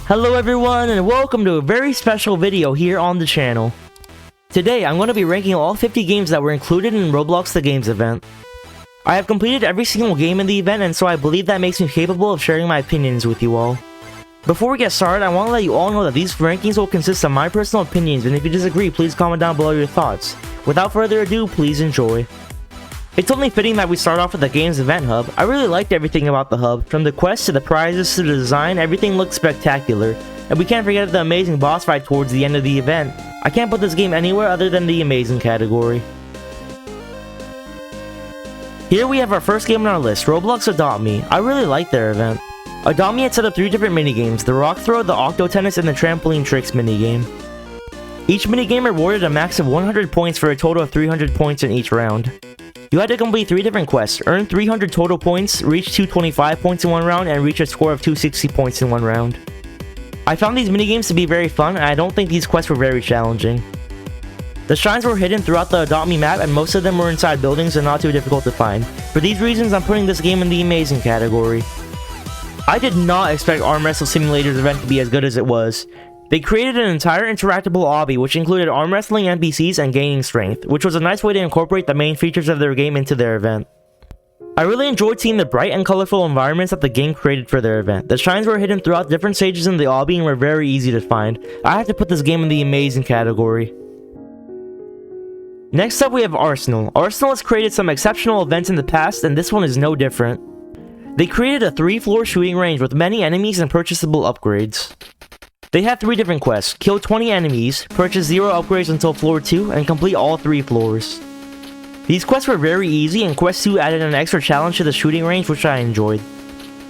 Hello everyone and welcome to a very special video here on the channel. Today I'm going to be ranking all 50 games that were included in Roblox Games Event. I have completed every single game in the event, and so I believe that makes me capable of sharing my opinions with you all. Before we get started, I want to let you all know that these rankings will consist of my personal opinions, and if you disagree, please comment down below your thoughts. Without further ado, please enjoy. It's only fitting that we start off with the Games Event Hub. I really liked everything about the hub. From the quests to the prizes to the design, everything looks spectacular. And we can't forget the amazing boss fight towards the end of the event. I can't put this game anywhere other than the amazing category. Here we have our first game on our list, Roblox Adopt Me. I really liked their event. Adopt Me had set up 3 different minigames, the rock throw, the octo tennis, and the trampoline tricks minigame. Each minigame rewarded a max of 100 points for a total of 300 points in each round. You had to complete 3 different quests, earn 300 total points, reach 225 points in one round, and reach a score of 260 points in one round. I found these minigames to be very fun, and I don't think these quests were very challenging. The shrines were hidden throughout the Adopt Me map, and most of them were inside buildings and not too difficult to find. For these reasons, I'm putting this game in the amazing category. I did not expect Arm Wrestle Simulator's event to be as good as it was. They created an entire interactable obby which included arm wrestling NPCs and gaining strength, which was a nice way to incorporate the main features of their game into their event. I really enjoyed seeing the bright and colorful environments that the game created for their event. The shrines were hidden throughout different stages in the obby and were very easy to find. I have to put this game in the amazing category. Next up we have Arsenal. Arsenal has created some exceptional events in the past, and this one is no different. They created a 3-floor shooting range with many enemies and purchasable upgrades. They had 3 different quests: kill 20 enemies, purchase 0 upgrades until floor 2, and complete all 3 floors. These quests were very easy, and quest 2 added an extra challenge to the shooting range, which I enjoyed.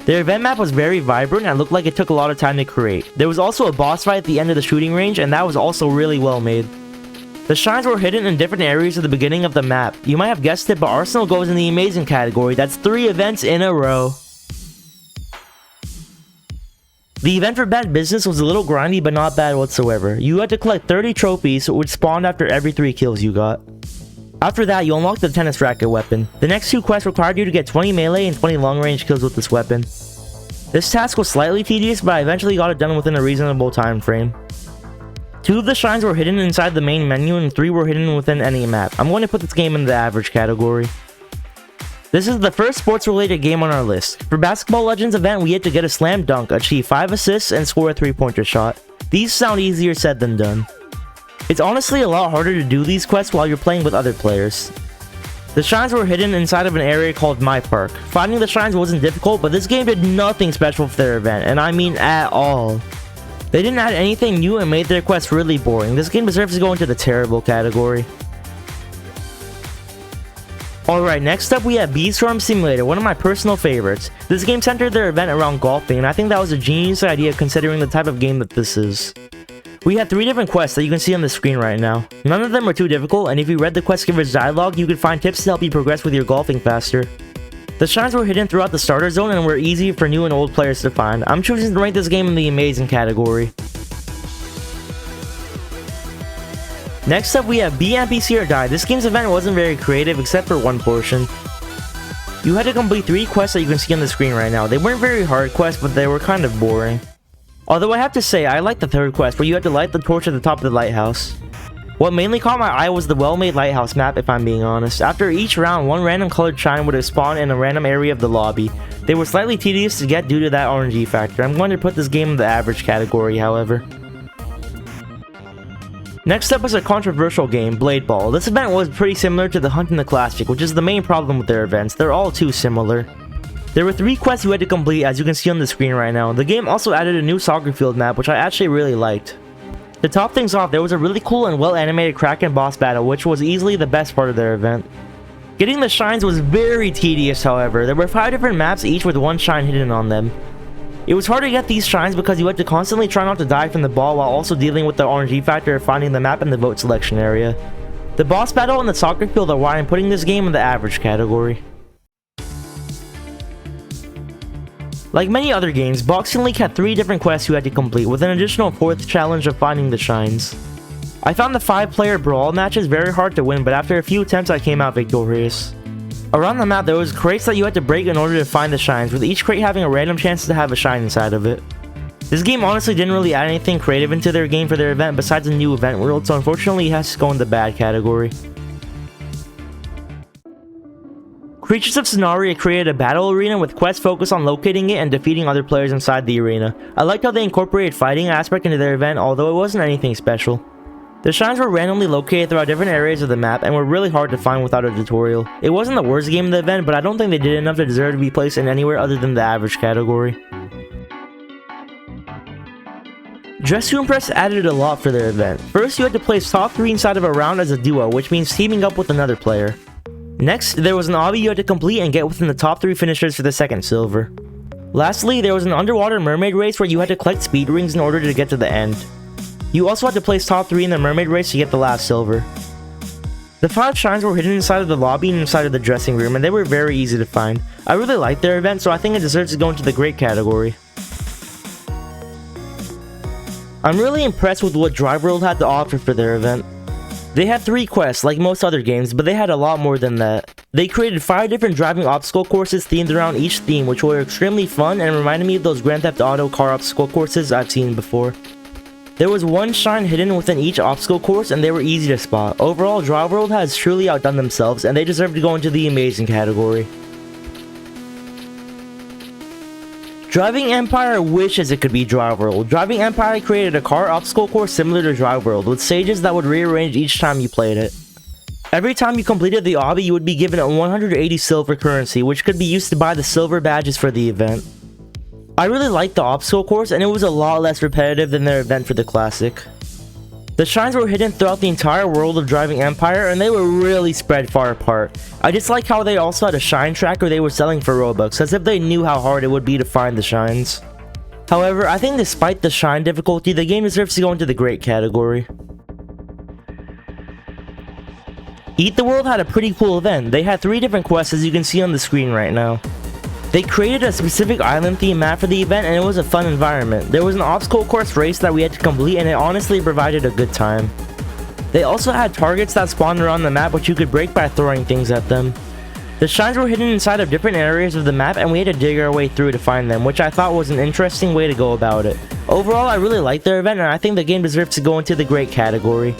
Their event map was very vibrant and looked like it took a lot of time to create. There was also a boss fight at the end of the shooting range, and that was also really well made. The shrines were hidden in different areas at the beginning of the map. You might have guessed it, but Arsenal goes in the amazing category. That's 3 events in a row. The event for Bad Business was a little grindy, but not bad whatsoever. You had to collect 30 trophies, which spawned after every 3 kills you got. After that, you unlocked the tennis racket weapon. The next 2 quests required you to get 20 melee and 20 long range kills with this weapon. This task was slightly tedious, but I eventually got it done within a reasonable time frame. 2 of the shrines were hidden inside the main menu, and 3 were hidden within any map. I'm going to put this game in the average category. This is the first sports-related game on our list. For Basketball Legends event, we had to get a slam dunk, achieve 5 assists, and score a 3-pointer shot. These sound easier said than done. It's honestly a lot harder to do these quests while you're playing with other players. The shrines were hidden inside of an area called My Park. Finding the shrines wasn't difficult, but this game did nothing special for their event, and I mean at all. They didn't add anything new and made their quests really boring. This game deserves to go into the terrible category. Alright, next up we have Beestorm Simulator, one of my personal favorites. This game centered their event around golfing, and I think that was a genius idea considering the type of game that this is. We had 3 different quests that you can see on the screen right now. None of them were too difficult, and if you read the quest giver's dialogue, you could find tips to help you progress with your golfing faster. The shrines were hidden throughout the starter zone and were easy for new and old players to find. I'm choosing to rank this game in the amazing category. Next up we have Be NPC or Die. This game's event wasn't very creative except for one portion. You had to complete 3 quests that you can see on the screen right now. They weren't very hard quests, but they were kind of boring. Although I have to say, I liked the 3rd quest where you had to light the torch at the top of the lighthouse. What mainly caught my eye was the well-made lighthouse map, if I'm being honest. After each round, 1 random colored shine would have spawned in a random area of the lobby. They were slightly tedious to get due to that RNG factor. I'm going to put this game in the average category, however. Next up is a controversial game, Blade Ball. This event was pretty similar to the Hunt in the Classic, which is the main problem with their events. They're all too similar. There were 3 quests you had to complete, as you can see on the screen right now. The game also added a new soccer field map, which I actually really liked. To top things off, there was a really cool and well-animated Kraken boss battle, which was easily the best part of their event. Getting the shines was very tedious, however. There were 5 different maps, each with 1 shine hidden on them. It was hard to get these shrines because you had to constantly try not to die from the ball while also dealing with the RNG factor of finding the map in the vote selection area. The boss battle and the soccer field are why I'm putting this game in the average category. Like many other games, Boxing League had 3 different quests you had to complete, with an additional 4th challenge of finding the shines. I found the 5-player brawl matches very hard to win, but after a few attempts I came out victorious. Around the map, there was crates that you had to break in order to find the shines, with each crate having a random chance to have a shine inside of it. This game honestly didn't really add anything creative into their game for their event besides a new event world, so unfortunately it has to go in the bad category. Creatures of Scenaria created a battle arena with quests focused on locating it and defeating other players inside the arena. I liked how they incorporated fighting aspect into their event, although it wasn't anything special. The shrines were randomly located throughout different areas of the map and were really hard to find without a tutorial. It wasn't the worst game of the event, but I don't think they did enough to deserve to be placed in anywhere other than the average category. Dress to Impress added a lot for their event. First, you had to place top 3 inside of a round as a duo, which means teaming up with another player. Next, there was an obby you had to complete and get within the top 3 finishers for the second silver. Lastly, there was an underwater mermaid race where you had to collect speed rings in order to get to the end. You also had to place top 3 in the mermaid race to get the last silver. The 5 shrines were hidden inside of the lobby and inside of the dressing room, and they were very easy to find. I really liked their event, so I think it deserves to go into the great category. I'm really impressed with what Drive World had to offer for their event. They had 3 quests, like most other games, but they had a lot more than that. They created 5 different driving obstacle courses themed around each theme, which were extremely fun and reminded me of those Grand Theft Auto car obstacle courses I've seen before. There was 1 shrine hidden within each obstacle course, and they were easy to spot. Overall, Drive World has truly outdone themselves, and they deserve to go into the amazing category. Driving Empire wishes it could be Drive World. Driving Empire created a car obstacle course similar to Drive World, with stages that would rearrange each time you played it. Every time you completed the obby, you would be given a 180 silver currency, which could be used to buy the silver badges for the event. I really liked the obstacle course, and it was a lot less repetitive than their event for the classic. The shrines were hidden throughout the entire world of Driving Empire, and they were really spread far apart. I just like how they also had a shine tracker they were selling for Robux, as if they knew how hard it would be to find the shines. However, I think despite the shine difficulty, the game deserves to go into the great category. Eat the World had a pretty cool event. They had 3 different quests as you can see on the screen right now. They created a specific island theme map for the event, and it was a fun environment. There was an obstacle course race that we had to complete, and it honestly provided a good time. They also had targets that spawned around the map which you could break by throwing things at them. The shrines were hidden inside of different areas of the map, and we had to dig our way through to find them, which I thought was an interesting way to go about it. Overall, I really liked their event, and I think the game deserves to go into the great category.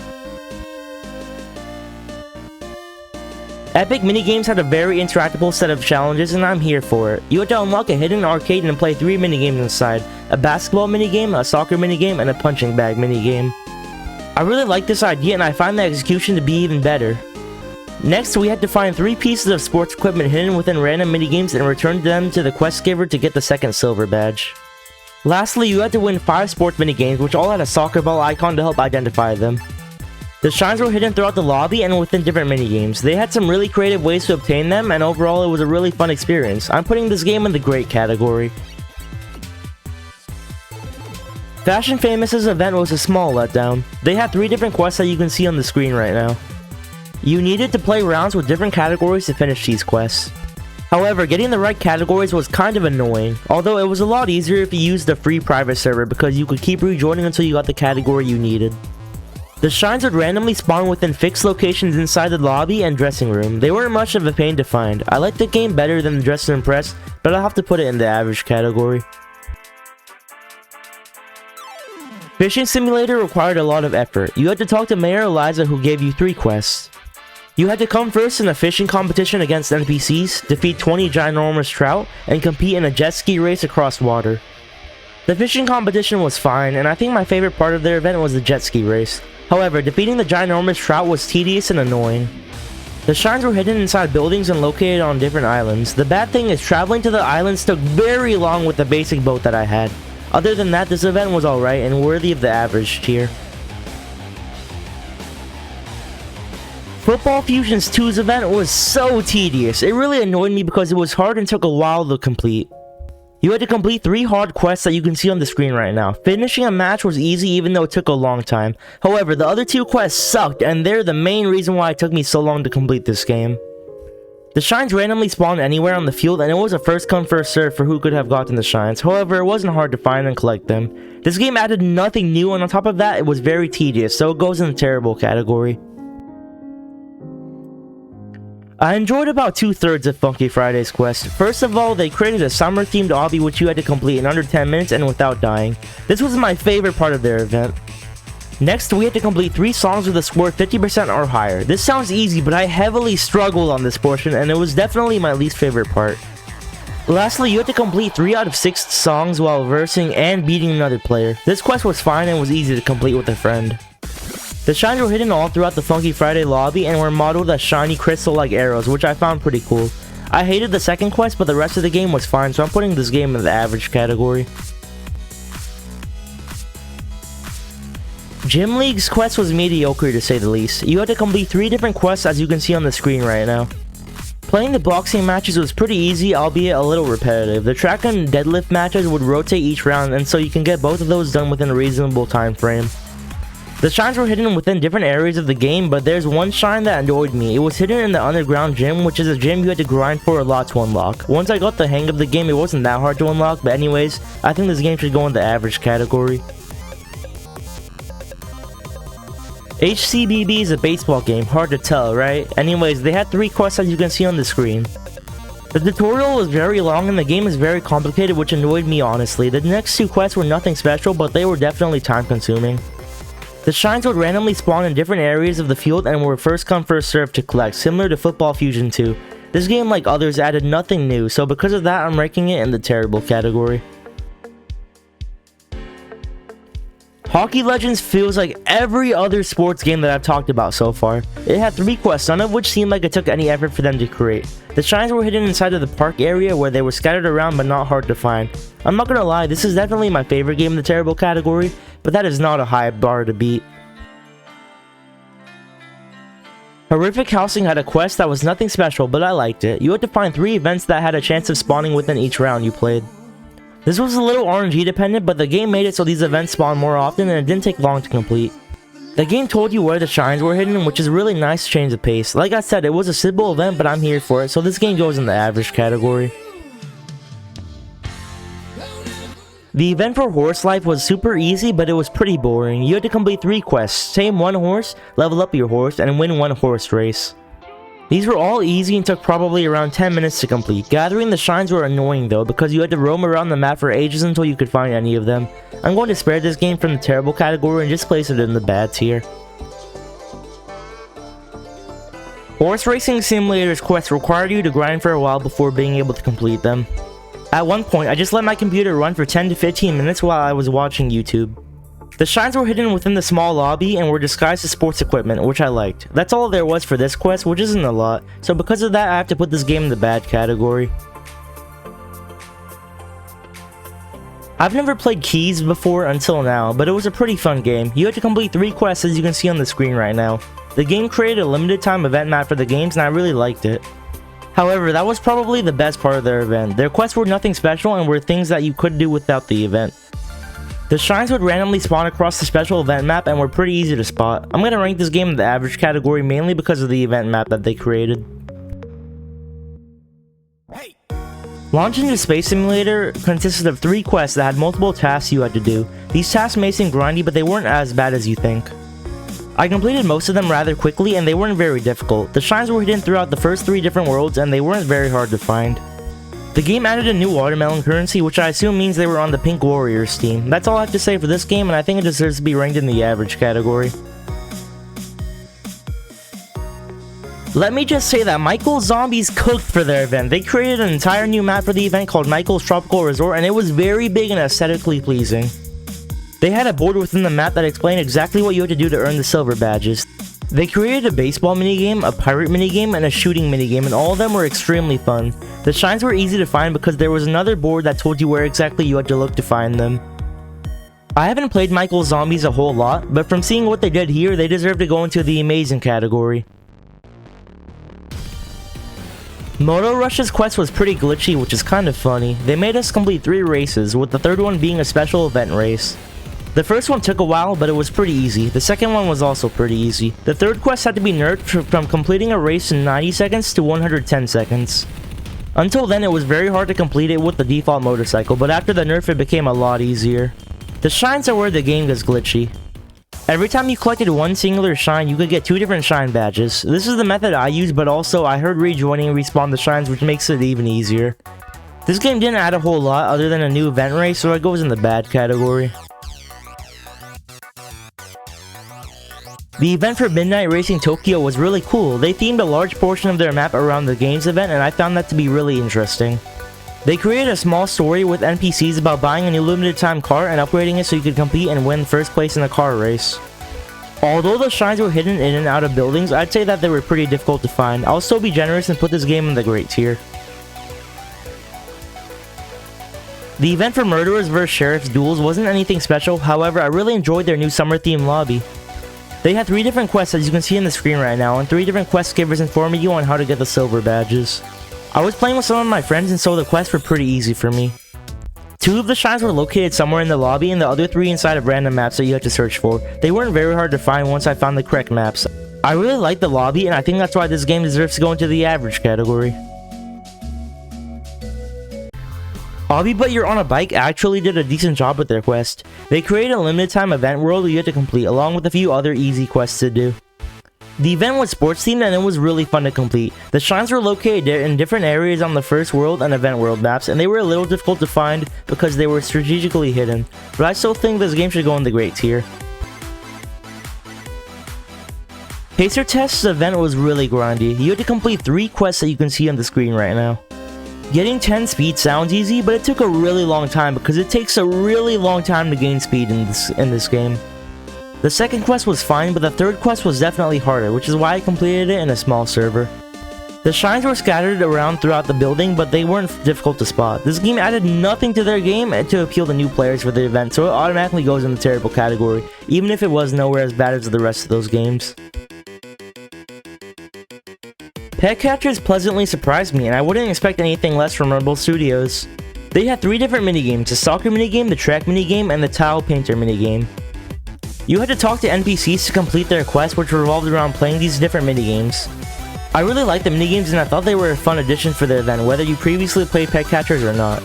Epic Minigames had a very interactable set of challenges, and I'm here for it. You had to unlock a hidden arcade and play 3 minigames inside: a basketball minigame, a soccer minigame, and a punching bag minigame. I really like this idea, and I find the execution to be even better. Next, we had to find 3 pieces of sports equipment hidden within random minigames and return them to the quest giver to get the second silver badge. Lastly, you had to win 5 sports minigames, which all had a soccer ball icon to help identify them. The shrines were hidden throughout the lobby and within different minigames. They had some really creative ways to obtain them, and overall it was a really fun experience. I'm putting this game in the great category. Fashion Famous' event was a small letdown. They had 3 different quests that you can see on the screen right now. You needed to play rounds with different categories to finish these quests. However, getting the right categories was kind of annoying, although it was a lot easier if you used a free private server because you could keep rejoining until you got the category you needed. The shrines would randomly spawn within fixed locations inside the lobby and dressing room. They weren't much of a pain to find. I liked the game better than Dress to Impress, but I'll have to put it in the average category. Fishing Simulator required a lot of effort. You had to talk to Mayor Eliza, who gave you 3 quests. You had to come first in a fishing competition against NPCs, defeat 20 ginormous trout, and compete in a jet ski race across water. The fishing competition was fine, and I think my favorite part of their event was the jet ski race. However, defeating the ginormous trout was tedious and annoying. The shrines were hidden inside buildings and located on different islands. The bad thing is traveling to the islands took very long with the basic boat that I had. Other than that, this event was alright and worthy of the average tier. Football Fusions 2's event was so tedious. It really annoyed me because it was hard and took a while to complete. You had to complete 3 hard quests that you can see on the screen right now. Finishing a match was easy even though it took a long time. However, the other 2 quests sucked, and they're the main reason why it took me so long to complete this game. The shrines randomly spawned anywhere on the field, and it was a first come first serve for who could have gotten the shrines. However, it wasn't hard to find and collect them. This game added nothing new, and on top of that, it was very tedious, so it goes in the terrible category. I enjoyed about 2/3 of Funky Friday's quest. First of all, they created a summer-themed obby which you had to complete in under 10 minutes and without dying. This was my favorite part of their event. Next, we had to complete 3 songs with a score 50% or higher. This sounds easy, but I heavily struggled on this portion, and it was definitely my least favorite part. Lastly, you had to complete 3 out of 6 songs while versing and beating another player. This quest was fine and was easy to complete with a friend. The shines were hidden all throughout the Funky Friday lobby and were modeled as shiny crystal-like arrows, which I found pretty cool. I hated the second quest, but the rest of the game was fine, so I'm putting this game in the average category. Gym League's quest was mediocre to say the least. You had to complete 3 different quests as you can see on the screen right now. Playing the boxing matches was pretty easy, albeit a little repetitive. The track and deadlift matches would rotate each round, and so you can get both of those done within a reasonable time frame. The shines were hidden within different areas of the game, but there's one shine that annoyed me. It was hidden in the underground gym, which is a gym you had to grind for a lot to unlock. Once I got the hang of the game, it wasn't that hard to unlock, but anyways, I think this game should go in the average category. HCBB is a baseball game, hard to tell, right? Anyways, they had 3 quests as you can see on the screen. The tutorial was very long and the game is very complicated, which annoyed me honestly. The next 2 quests were nothing special, but they were definitely time consuming. The shines would randomly spawn in different areas of the field and were first come first served to collect, similar to Football Fusion 2. This game, like others, added nothing new, so because of that I'm ranking it in the terrible category. Hockey Legends feels like every other sports game that I've talked about so far. It had 3 quests, none of which seemed like it took any effort for them to create. The shines were hidden inside of the park area where they were scattered around but not hard to find. I'm not gonna lie, this is definitely my favorite game in the terrible category, but that is not a high bar to beat. Horrific Housing had a quest that was nothing special, but I liked it. You had to find 3 events that had a chance of spawning within each round you played. This was a little RNG dependent, but the game made it so these events spawn more often and it didn't take long to complete. The game told you where the shines were hidden, which is a really nice change of pace. Like I said, it was a simple event, but I'm here for it, so this game goes in the average category. The event for Horse Life was super easy, but it was pretty boring. You had to complete 3 quests, tame 1 horse, level up your horse, and win 1 horse race. These were all easy and took probably around 10 minutes to complete. Gathering the shines were annoying though, because you had to roam around the map for ages until you could find any of them. I'm going to spare this game from the terrible category and just place it in the bad tier. Horse Racing Simulator's quests required you to grind for a while before being able to complete them. At one point, I just let my computer run for 10 to 15 minutes while I was watching YouTube. The shines were hidden within the small lobby and were disguised as sports equipment, which I liked. That's all there was for this quest, which isn't a lot, so because of that I have to put this game in the bad category. I've never played Keys before until now, but it was a pretty fun game. You had to complete 3 quests as you can see on the screen right now. The game created a limited time event map for the games and I really liked it. However, that was probably the best part of their event. Their quests were nothing special and were things that you could do without the event. The shines would randomly spawn across the special event map and were pretty easy to spot. I'm gonna rank this game in the average category mainly because of the event map that they created. Launch into Space Simulator consisted of 3 quests that had multiple tasks you had to do. These tasks may seem grindy, but they weren't as bad as you think. I completed most of them rather quickly and they weren't very difficult. The shines were hidden throughout the first 3 different worlds and they weren't very hard to find. The game added a new watermelon currency, which I assume means they were on the Pink Warriors team. That's all I have to say for this game, and I think it deserves to be ranked in the average category. Let me just say that Michael's Zombies cooked for their event. They created an entire new map for the event called Michael's Tropical Resort, and it was very big and aesthetically pleasing. They had a board within the map that explained exactly what you had to do to earn the silver badges. They created a baseball minigame, a pirate minigame, and a shooting minigame, and all of them were extremely fun. The shines were easy to find because there was another board that told you where exactly you had to look to find them. I haven't played Michael's Zombies a whole lot, but from seeing what they did here, they deserve to go into the amazing category. Moto Rush's quest was pretty glitchy, which is kind of funny. They made us complete 3 races, with the third one being a special event race. The first one took a while, but it was pretty easy. The second one was also pretty easy. The third quest had to be nerfed from completing a race in 90 seconds to 110 seconds. Until then, it was very hard to complete it with the default motorcycle, but after the nerf it became a lot easier. The shines are where the game gets glitchy. Every time you collected one singular shine, you could get 2 different shine badges. This is the method I use, but also I heard rejoining respawn the shines, which makes it even easier. This game didn't add a whole lot other than a new event race, so it goes in the bad category. The event for Midnight Racing Tokyo was really cool. They themed a large portion of their map around the games event, and I found that to be really interesting. They created a small story with NPCs about buying a new limited time car and upgrading it so you could compete and win first place in a car race. Although the shines were hidden in and out of buildings, I'd say that they were pretty difficult to find. I'll still be generous and put this game in the great tier. The event for Murderers vs Sheriffs Duels wasn't anything special, however I really enjoyed their new summer themed lobby. They had 3 different quests as you can see on the screen right now, and 3 different quest givers informing you on how to get the silver badges. I was playing with some of my friends and so the quests were pretty easy for me. 2 of the shines were located somewhere in the lobby and the other 3 inside of random maps that you had to search for. They weren't very hard to find once I found the correct maps. I really like the lobby and I think that's why this game deserves to go into the average category. Obby But You're on a Bike actually did a decent job with their quest. They created a limited time event world you had to complete along with a few other easy quests to do. The event was sports themed and it was really fun to complete. The shines were located in different areas on the first world and event world maps, and they were a little difficult to find because they were strategically hidden, but I still think this game should go in the great tier. Pacer Test's event was really grindy. You had to complete 3 quests that you can see on the screen right now. Getting 10 speed sounds easy, but it took a really long time because it takes a really long time to gain speed in this game. The second quest was fine, but the third quest was definitely harder, which is why I completed it in a small server. The shines were scattered around throughout the building, but they weren't difficult to spot. This game added nothing to their game to appeal to new players for the event, so it automatically goes in the terrible category, even if it was nowhere as bad as the rest of those games. Pet Catchers pleasantly surprised me, and I wouldn't expect anything less from Rebel Studios. They had 3 different minigames, the soccer minigame, the track minigame, and the tile painter minigame. You had to talk to NPCs to complete their quests, which revolved around playing these different minigames. I really liked the minigames and I thought they were a fun addition for the event, whether you previously played Pet Catchers or not.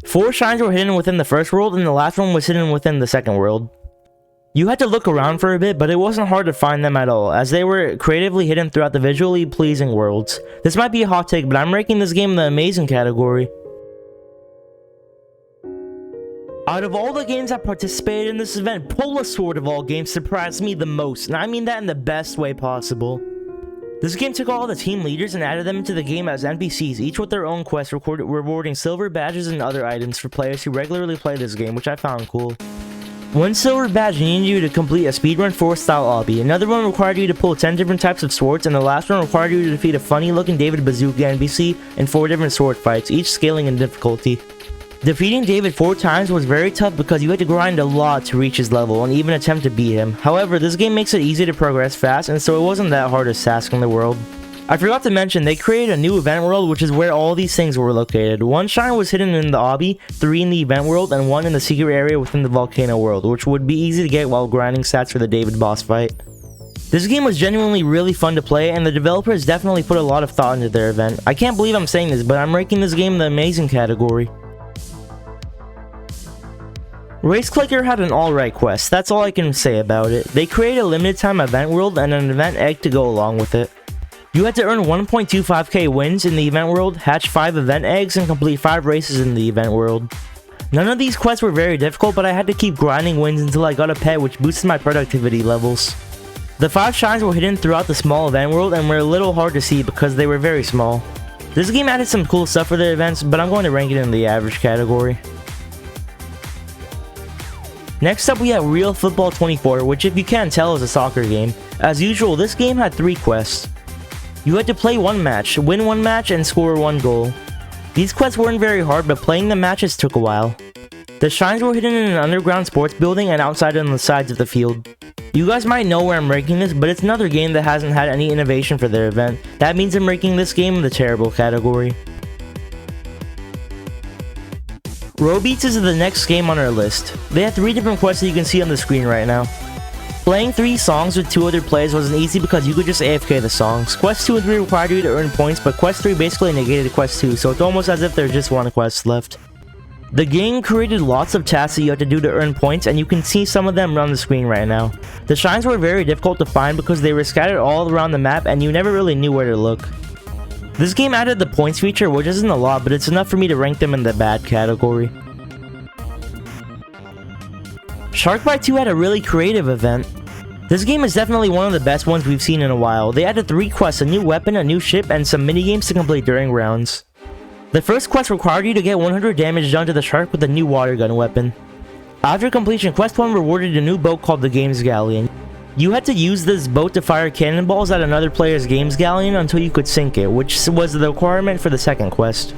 4 shines were hidden within the first world and the last one was hidden within the second world. You had to look around for a bit, but it wasn't hard to find them at all, as they were creatively hidden throughout the visually pleasing worlds. This might be a hot take, but I'm ranking this game in the amazing category. Out of all the games that participated in this event, Polar Sword of all games surprised me the most, and I mean that in the best way possible. This game took all the team leaders and added them into the game as NPCs, each with their own quests rewarding silver badges and other items for players who regularly play this game, which I found cool. One silver badge needed you to complete a speedrun 4-style obby, another one required you to pull 10 different types of swords, and the last one required you to defeat a funny looking David Bazooka NPC in 4 different sword fights, each scaling in difficulty. Defeating David 4 times was very tough because you had to grind a lot to reach his level and even attempt to beat him. However, this game makes it easy to progress fast, and so it wasn't that hardest task in the world. I forgot to mention, they created a new event world, which is where all these things were located. 1 shine was hidden in the obby, 3 in the event world, and 1 in the secret area within the volcano world, which would be easy to get while grinding stats for the David boss fight. This game was genuinely really fun to play, and the developers definitely put a lot of thought into their event. I can't believe I'm saying this, but I'm ranking this game in the amazing category. Race Clicker had an alright quest, that's all I can say about it. They created a limited time event world and an event egg to go along with it. You had to earn 1.25k wins in the event world, hatch 5 event eggs, and complete 5 races in the event world. None of these quests were very difficult, but I had to keep grinding wins until I got a pet which boosted my productivity levels. The 5 shines were hidden throughout the small event world and were a little hard to see because they were very small. This game added some cool stuff for their events, but I'm going to rank it in the average category. Next up we have Real Football 24, which if you can't tell is a soccer game. As usual, this game had 3 quests. You had to play 1 match, win 1 match, and score 1 goal. These quests weren't very hard, but playing the matches took a while. The shines were hidden in an underground sports building and outside on the sides of the field. You guys might know where I'm ranking this, but it's another game that hasn't had any innovation for their event. That means I'm ranking this game in the terrible category. Robeats is the next game on our list. They have 3 different quests that you can see on the screen right now. Playing 3 songs with 2 other players wasn't easy because you could just AFK the songs. Quest 2 and 3 required you to earn points, but Quest 3 basically negated Quest 2, so it's almost as if there's just 1 quest left. The game created lots of tasks that you had to do to earn points, and you can see some of them on the screen right now. The shrines were very difficult to find because they were scattered all around the map and you never really knew where to look. This game added the points feature, which isn't a lot, but it's enough for me to rank them in the bad category. Shark Bite 2 had a really creative event. This game is definitely one of the best ones we've seen in a while. They added 3 quests, a new weapon, a new ship, and some minigames to complete during rounds. The first quest required you to get 100 damage done to the shark with a new water gun weapon. After completion, quest 1 rewarded a new boat called the Games Galleon. You had to use this boat to fire cannonballs at another player's Games Galleon until you could sink it, which was the requirement for the second quest.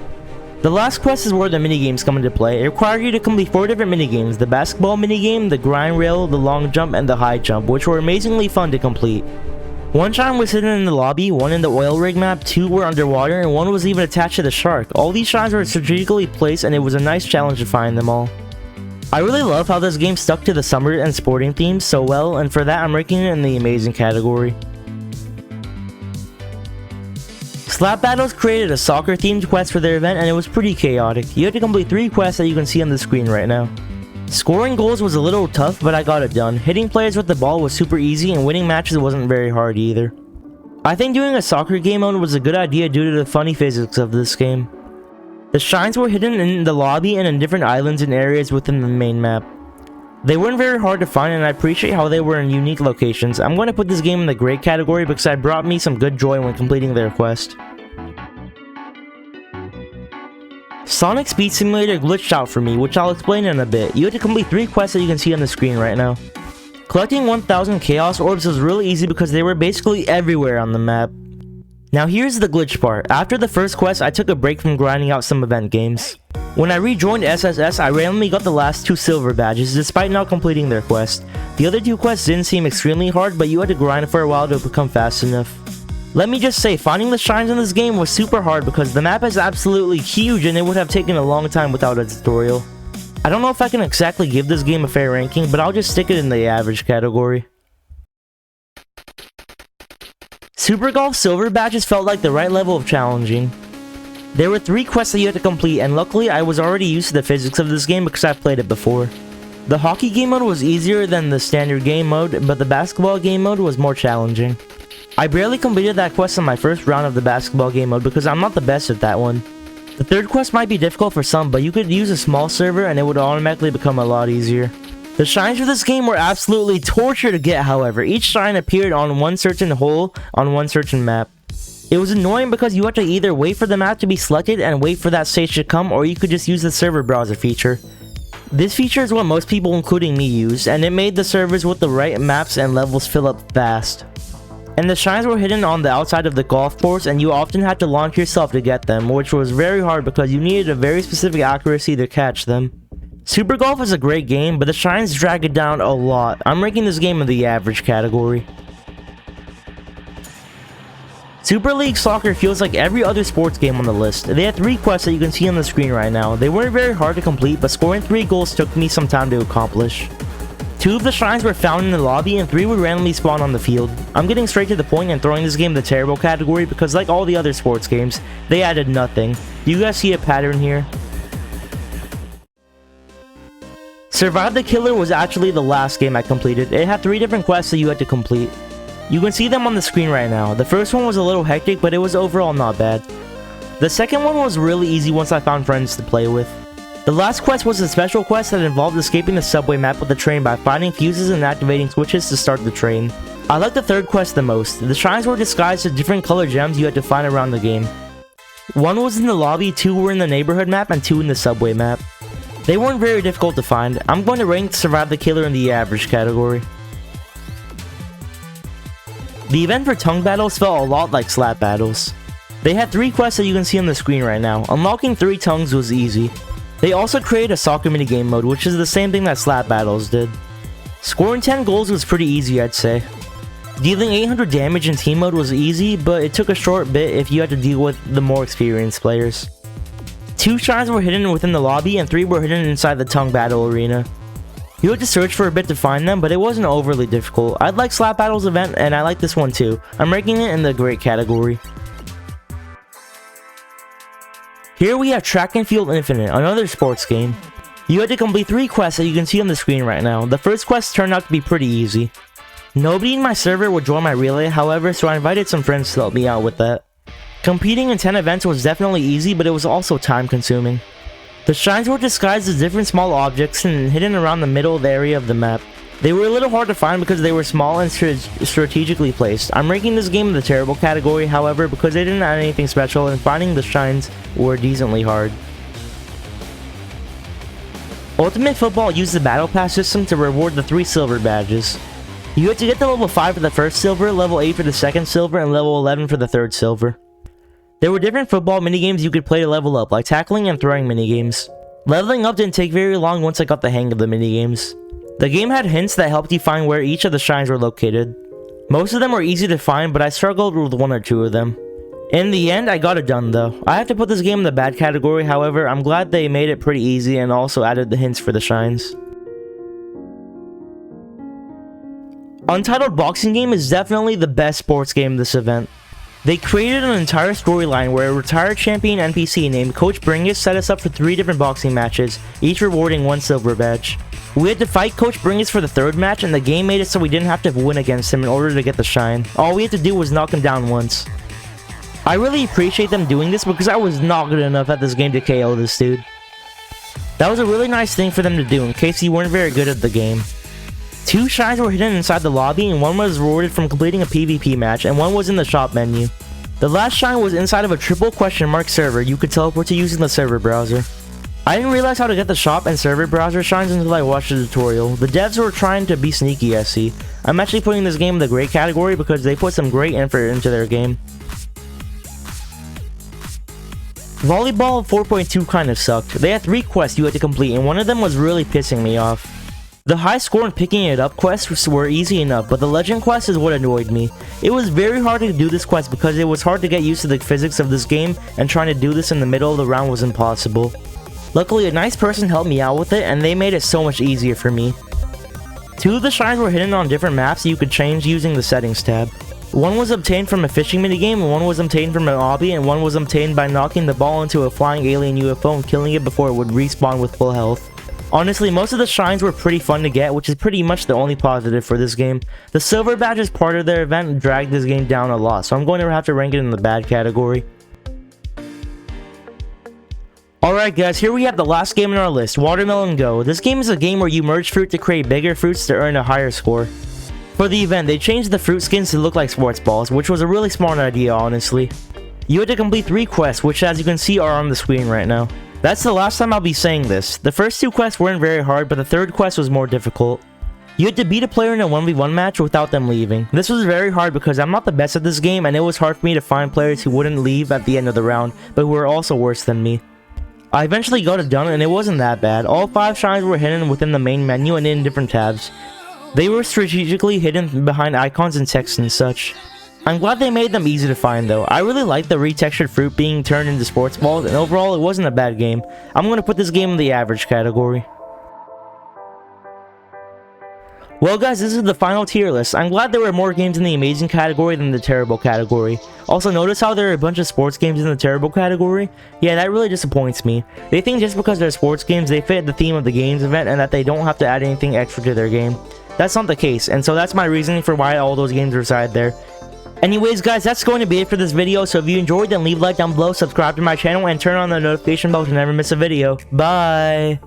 The last quest is where the minigames come into play. It required you to complete 4 different minigames: the basketball minigame, the grind rail, the long jump, and the high jump, which were amazingly fun to complete. 1 shrine was hidden in the lobby, 1 in the oil rig map, 2 were underwater, and 1 was even attached to the shark. All these shrines were strategically placed, and it was a nice challenge to find them all. I really love how this game stuck to the summer and sporting themes so well, and for that I'm ranking it in the amazing category. Slap Battles created a soccer-themed quest for their event, and it was pretty chaotic. You had to complete 3 quests that you can see on the screen right now. Scoring goals was a little tough, but I got it done. Hitting players with the ball was super easy, and winning matches wasn't very hard either. I think doing a soccer game mode was a good idea due to the funny physics of this game. The shrines were hidden in the lobby and in different islands and areas within the main map. They weren't very hard to find, and I appreciate how they were in unique locations. I'm going to put this game in the great category because it brought me some good joy when completing their quest. Sonic Speed Simulator glitched out for me, which I'll explain in a bit. You had to complete 3 quests that you can see on the screen right now. Collecting 1000 Chaos Orbs was really easy because they were basically everywhere on the map. Now here's the glitch part. After the first quest, I took a break from grinding out some event games. When I rejoined SSS, I randomly got the last 2 silver badges despite not completing their quest. The other 2 quests didn't seem extremely hard, but you had to grind for a while to become fast enough. Let me just say, finding the shrines in this game was super hard because the map is absolutely huge and it would have taken a long time without a tutorial. I don't know if I can exactly give this game a fair ranking, but I'll just stick it in the average category. Super Golf Silver badges felt like the right level of challenging. There were 3 quests that you had to complete, and luckily I was already used to the physics of this game because I've played it before. The hockey game mode was easier than the standard game mode, but the basketball game mode was more challenging. I barely completed that quest in my first round of the basketball game mode because I'm not the best at that one. The third quest might be difficult for some, but you could use a small server and it would automatically become a lot easier. The shrines for this game were absolutely torture to get, however. Each shrine appeared on one certain hole on one certain map. It was annoying because you had to either wait for the map to be selected and wait for that stage to come, or you could just use the server browser feature. This feature is what most people, including me, use, and it made the servers with the right maps and levels fill up fast. And the shrines were hidden on the outside of the golf course, and you often had to launch yourself to get them, which was very hard because you needed a very specific accuracy to catch them. Super Golf is a great game, but the shrines drag it down a lot. I'm ranking this game in the average category. Super League Soccer feels like every other sports game on the list. They had 3 quests that you can see on the screen right now. They weren't very hard to complete, but scoring 3 goals took me some time to accomplish. 2 of the shrines were found in the lobby and 3 would randomly spawn on the field. I'm getting straight to the point and throwing this game in the terrible category because like all the other sports games, they added nothing. Do you guys see a pattern here? Survive the Killer was actually the last game I completed. It had 3 different quests that you had to complete. You can see them on the screen right now. The first one was a little hectic, but it was overall not bad. The second one was really easy once I found friends to play with. The last quest was a special quest that involved escaping the subway map with the train by finding fuses and activating switches to start the train. I liked the third quest the most. The shrines were disguised as different colored gems you had to find around the game. 1 was in the lobby, 2 were in the neighborhood map, and 2 in the subway map. They weren't very difficult to find. I'm going to rank Survive the Killer in the average category. The event for tongue battles felt a lot like slap battles. They had 3 quests that you can see on the screen right now. Unlocking 3 tongues was easy. They also created a soccer minigame mode, which is the same thing that slap battles did. Scoring 10 goals was pretty easy, I'd say. Dealing 800 damage in team mode was easy, but it took a short bit if you had to deal with the more experienced players. 2 shrines were hidden within the lobby and 3 were hidden inside the tongue battle arena. You had to search for a bit to find them, but it wasn't overly difficult. I'd like Slap Battle's event, and I like this one too. I'm ranking it in the great category. Here we have Track and Field Infinite, another sports game. You had to complete 3 quests that you can see on the screen right now. The first quest turned out to be pretty easy. Nobody in my server would join my relay, however, so I invited some friends to help me out with that. Competing in 10 events was definitely easy, but it was also time consuming. The shrines were disguised as different small objects and hidden around the middle of the area of the map. They were a little hard to find because they were small and strategically placed. I'm ranking this game in the terrible category, however, because they didn't add anything special and finding the shrines were decently hard. Ultimate Football used the Battle Pass system to reward the 3 silver badges. You had to get to level 5 for the first silver, level 8 for the second silver, and level 11 for the third silver. There were different football minigames you could play to level up, like tackling and throwing minigames. Leveling up didn't take very long once I got the hang of the minigames. The game had hints that helped you find where each of the shrines were located. Most of them were easy to find, but I struggled with 1 or 2 of them. In the end, I got it done though. I have to put this game in the bad category, however, I'm glad they made it pretty easy and also added the hints for the shrines. Untitled Boxing Game is definitely the best sports game of this event. They created an entire storyline where a retired champion NPC named Coach Bringus set us up for 3 different boxing matches, each rewarding 1 silver badge. We had to fight Coach Bringus for the 3rd match, and the game made it so we didn't have to win against him in order to get the shine. All we had to do was knock him down once. I really appreciate them doing this because I was not good enough at this game to KO this dude. That was a really nice thing for them to do in case you weren't very good at the game. 2 shrines were hidden inside the lobby, and 1 was rewarded from completing a PvP match, and 1 was in the shop menu. The last shrine was inside of a triple question mark server you could teleport to using the server browser. I didn't realize how to get the shop and server browser shrines until I watched the tutorial. The devs were trying to be sneaky, I see. I'm actually putting this game in the great category because they put some great effort into their game. Volleyball 4.2 kind of sucked. They had 3 quests you had to complete, and 1 of them was really pissing me off. The high score and picking it up quests were easy enough, but the legend quest is what annoyed me. It was very hard to do this quest because it was hard to get used to the physics of this game, and trying to do this in the middle of the round was impossible. Luckily, a nice person helped me out with it, and they made it so much easier for me. 2 of the shrines were hidden on different maps you could change using the settings tab. 1 was obtained from a fishing minigame, 1 was obtained from an obby, and 1 was obtained by knocking the ball into a flying alien UFO and killing it before it would respawn with full health. Honestly, most of the shrines were pretty fun to get, which is pretty much the only positive for this game. The silver badges part of their event dragged this game down a lot, so I'm going to have to rank it in the bad category. Alright guys, here we have the last game on our list, Watermelon Go. This game is a game where you merge fruit to create bigger fruits to earn a higher score. For the event, they changed the fruit skins to look like sports balls, which was a really smart idea, honestly. You had to complete 3 quests, which as you can see are on the screen right now. That's the last time I'll be saying this. The first 2 quests weren't very hard, but the 3rd quest was more difficult. You had to beat a player in a 1v1 match without them leaving. This was very hard because I'm not the best at this game, and it was hard for me to find players who wouldn't leave at the end of the round, but who were also worse than me. I eventually got it done, and it wasn't that bad. All 5 shrines were hidden within the main menu and in different tabs. They were strategically hidden behind icons and text and such. I'm glad they made them easy to find though. I really like the retextured fruit being turned into sports balls, and overall it wasn't a bad game. I'm going to put this game in the average category. Well guys, this is the final tier list. I'm glad there were more games in the amazing category than the terrible category. Also, notice how there are a bunch of sports games in the terrible category? Yeah, that really disappoints me. They think just because they're sports games, they fit the theme of the games event and that they don't have to add anything extra to their game. That's not the case, and so that's my reasoning for why all those games reside there. Anyways guys, that's going to be it for this video, so if you enjoyed then leave a like down below, subscribe to my channel, and turn on the notification bell to never miss a video. Bye!